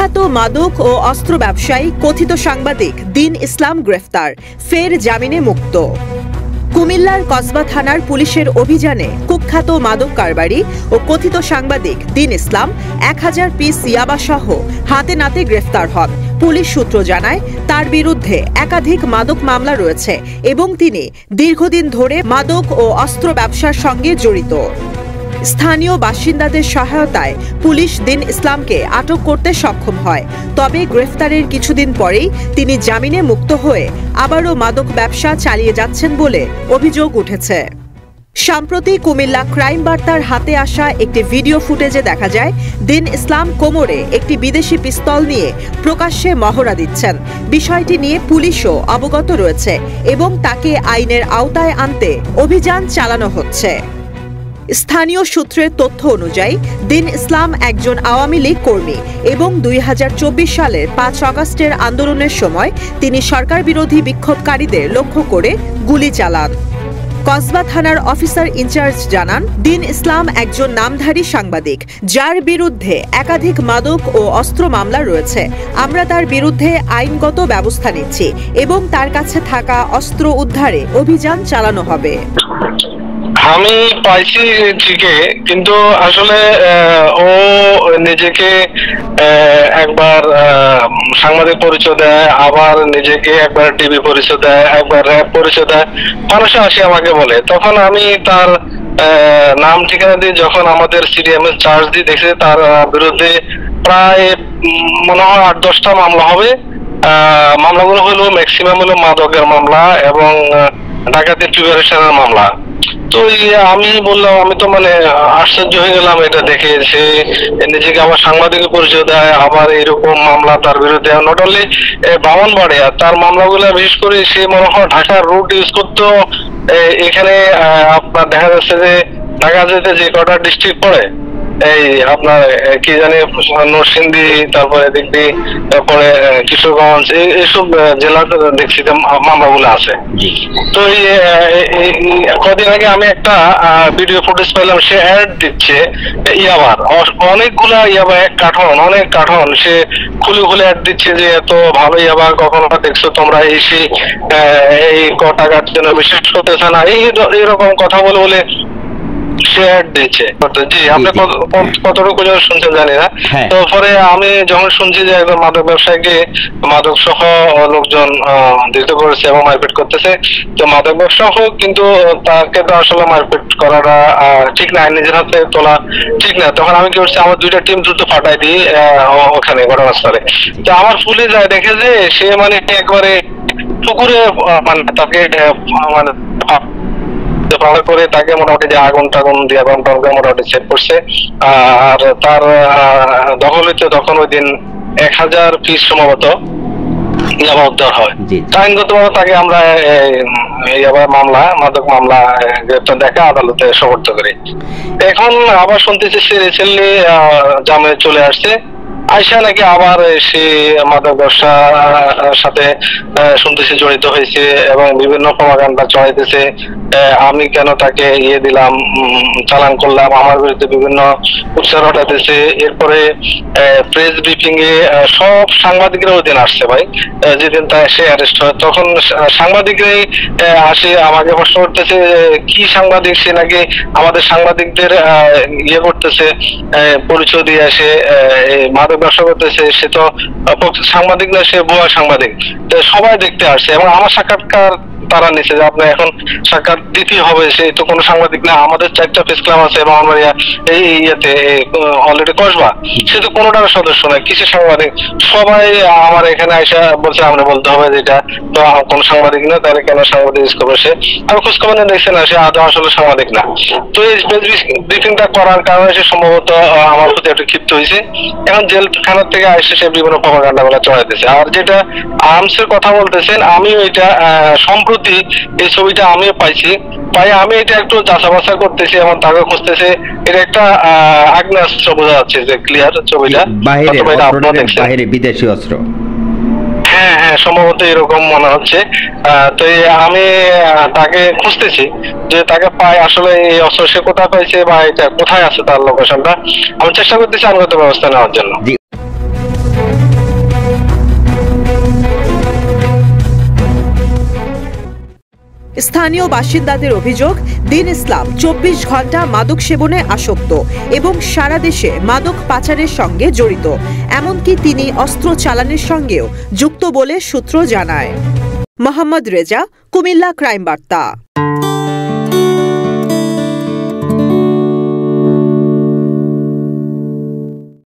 কুখ্যাত মাদক ও অস্ত্র ব্যবসায়ী কথিত সাংবাদিক দিন ইসলাম গ্রেফতার, ফের জামিনে মুক্ত। কুমিল্লার কসবা থানার পুলিশের অভিযানে কুখ্যাত মাদক কারবারি ও কথিত সাংবাদিক দিন ইসলাম 1000 পিস ইয়াবাসহ হাতে নাতে গ্রেফতার হন। পুলিশ সূত্র জানায়, তার বিরুদ্ধে একাধিক মাদক মামলা রয়েছে এবং তিনি দীর্ঘদিন ধরে মাদক ও অস্ত্র ব্যবসার সঙ্গে জড়িত। স্থানীয় বাসিন্দাদের সহায়তায় পুলিশ দিন ইসলামকে আটক করতে সক্ষম হয়। তবে গ্রেফতারের কিছুদিন পরেই তিনি জামিনে মুক্ত হয়ে আবারও মাদক ব্যবসা চালিয়ে যাচ্ছেন বলে অভিযোগ উঠেছে। সম্প্রতি কুমিল্লা ক্রাইম বার্তার হাতে আসা একটি ভিডিও ফুটেজে দেখা যায়, দিন ইসলাম কোমরে একটি বিদেশি পিস্তল নিয়ে প্রকাশ্যে মহড়া দিচ্ছেন। বিষয়টি নিয়ে পুলিশও অবগত রয়েছে এবং তাকে আইনের আওতায় আনতে অভিযান চালানো হচ্ছে। স্থানীয় সূত্রের তথ্য অনুযায়ী দিন ইসলাম একজন আওয়ামী লীগ কর্মী এবং 2024 সালের 5 আগস্টের আন্দোলনের সময় তিনি সরকার বিরোধী বিক্ষোভকারীদের লক্ষ্য করে গুলি চালান। কসবা থানার অফিসার ইনচার্জ জানান, দিন ইসলাম একজন নামধারী সাংবাদিক যার বিরুদ্ধে একাধিক মাদক ও অস্ত্র মামলা রয়েছে। আমরা তার বিরুদ্ধে আইনগত ব্যবস্থা নিচ্ছি এবং তার কাছে থাকা অস্ত্র উদ্ধারে অভিযান চালানো হবে। আমি পাইছি ঠিকই, কিন্তু আসলে ও নিজেকে একবার সাংবাদিক পরিচয় দেয়, আবার নিজেকে একবার টিভি পরিচয় দেয়, একবার র্যাব পরিচয় দেয়। মানুষ আসে আমাকে বলে, তখন আমি তার নাম ঠিকানা দিয়ে যখন আমাদের সিডিএমএস চার্জ দিয়ে দেখছি তার বিরুদ্ধে প্রায় মনে হয় 8-10টা মামলা হবে। মামলাগুলো হলো ম্যাক্সিমাম হলো মাদকের মামলা এবং ডাকাতির প্রিপারেশনের মামলা। তো আমি বললাম, আমি তো মানে আশ্চর্য হয়ে গেলাম এটা দেখে। সে নিজেকে আবার সাংবাদিকের পরিচয় দেয়, আবার এরকম মামলা তার বিরুদ্ধে। নট অনলি ব্রাহ্মণবাড়িয়া, তার মামলাগুলো বিশেষ করে সে মনে হয় ঢাকার রুট ইউজ করতো। এখানে আপনার দেখা যাচ্ছে যে ঢাকা যেতে যে কটা ডিস্ট্রিক্ট পড়ে, এই আপনার কি জানি নরসিংদী, তারপরে দিক দিয়ে তারপরে কিশোরগঞ্জ, এইসব জেলাতে দেখছি যে মামলাগুলো আছে। তো কদিন আগে আমি একটা ভিডিও ফুটেজ পেলাম, সে অ্যাড দিচ্ছে ইয়াবার, অনেকগুলা ইয়াবা, অনেক কার্টন সে খুলে খুলে অ্যাড দিচ্ছে যে এত ভালো ইয়াবা কখনো দেখছো তোমরা, এই ক টাকার জন্য বিশেষ করতেছে না, এইরকম কথা বলে বলে শেয়ার দিচ্ছে। জি, আপনি কতটুকু শুনছেন জানি না। তো পরে আমি যখন শুনছি যে একজন মাদক ব্যবসায়ীকে মাদক সহ লোকজন ধৃত করেছে এবং মারপিট করতেছে, তো মাদক ব্যবসা হোক, কিন্তু তাকে তো আসলে মারপিট করাটা ঠিক না, নিজের হাতে তোলা ঠিক না। তখন আমি কি করছি, আমার 2টা টিম দ্রুত পাঠাই দিই ওখানে ঘটনাস্থলে। তো আমার পুলিশ যায় দেখে যে সে মানে একবারে পুকুরে মানে তাকে মানে করে তাকে মোটামুটি যে আগুন টাগুন দিয়ে মোটামুটি সেট করছে। আর তার দখল হইতে তখন ওই দিন 1000 পিস সম্ভবত ইয়াবা উদ্ধার হয়। আইনগতভাবে তাকে আমরা মাদক মামলা গ্রেপ্তার দেখা আদালতে সোপর্দ করি। এখন আবার শুনতেছি সে রিসেন্টলি জামিনে চলে আসছে। আয়সা নাকি আবার সে মাদক ব্যবসার সাথে শুনতেছি জড়িত হয়েছে এবং বিভিন্ন প্রপাগান্ডা চড়াইতেছে। আমি কেন তাকে দিলাম, চালান করলাম, আমার বিরুদ্ধে বিভিন্ন উৎসাহ ঘটাইতেছে। এরপরে প্রেস ব্রিফিং এ সব সাংবাদিকরা ওই দিন আসছে ভাই, যেদিন সে অ্যারেস্ট হয়, তখন সাংবাদিকরাই আসে আমাকে প্রশ্ন করতেছে কি সাংবাদিক, সে নাকি আমাদের সাংবাদিকদের করতেছে, পরিচয় দিয়ে আসে মাদক ব্যবসা করতেছে। সে তো সাংবাদিক না, সে ভুয়া সাংবাদিক। সবাই দেখতে আসছে এবং আমার সাক্ষাৎকার তারা নিচ্ছে যে আপনি এখন সাক্ষাৎ দিতে হবে। সে তো কোনো সাংবাদিক না, আমাদের 4টা প্রেস ক্লাব আছে এবং আমার এই ইয়েতে অলরেডি কসবা, সে তো কোনোটার সদস্য নয়, কিসের সাংবাদিক। সবাই আমার এখানে এসে বলছে আমরা বলতে হবে যেটা তো কোনো সাংবাদিক না, তাহলে কেন সাংবাদিক করবে সে। আমি খোঁজখবর নিয়ে দেখছি না, সে আদৌ আসলে সাংবাদিক না। তো এই প্রেস ব্রিফিংটা করার কারণে সে সম্ভবত আমার প্রতি একটু ক্ষিপ্ত হয়েছে। এখন জেলখানা থেকে এসে সে বিভিন্ন প্রপাগান্ডা গুলা চড়াইতেছে। আর যেটা আর্মসের কথা বলতেছেন, আমিও এটা সম্প্রতি এই ছবিটা আমিও পাইছি, আমি এটা একটু যাচাবাচা করতেছি এবং তাকে খুঁজতেছে। এটা একটা আগ্নেয়াস্ত্র বোঝা যাচ্ছে যে ক্লিয়ার ছবিটা, বাইরে বিদেশি অস্ত্র। হ্যাঁ হ্যাঁ, সম্ভবত এরকম মনে হচ্ছে। তো আমি তাকে খুঁজতেছি যে তাকে পাই আসলে এই অস্ত্র সে কোথায় পাইছে বা এটা কোথায় আছে তার লোকেশনটা। আমি চেষ্টা করতেছি আইনগত ব্যবস্থা নেওয়ার জন্য। স্থানীয় বাসিন্দাদের অভিযোগ, দিন ইসলাম 24 ঘন্টা মাদক সেবনে আসক্ত এবং সারা দেশে মাদক পাচারের সঙ্গে জড়িত, এমনকি তিনি অস্ত্র চালানের সঙ্গেও যুক্ত বলে সূত্র জানায়। মোহাম্মদ রেজা, কুমিল্লা ক্রাইম বার্তা।